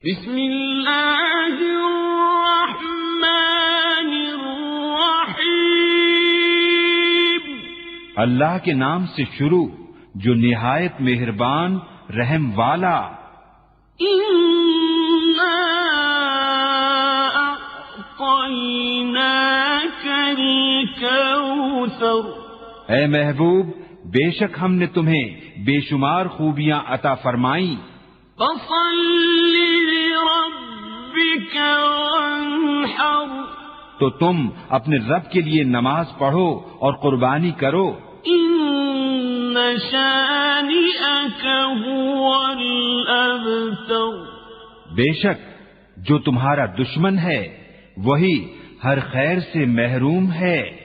بسم اللہ الرحمن الرحیم، اللہ کے نام سے شروع جو نہایت مہربان رحم والا۔ اِنَّا أَعْطَيْنَاكَ الْكَوْثَرَ، اے محبوب بے شک ہم نے تمہیں بے شمار خوبیاں عطا فرمائیں، فَصَلِّ لِرَبِّكَ وَانْحَرْ، تو تم اپنے رب کے لیے نماز پڑھو اور قربانی کرو۔ إِنَّ شَانِئَكَ هُوَ الْأَبْتَرُ، بے شک جو تمہارا دشمن ہے وہی ہر خیر سے محروم ہے۔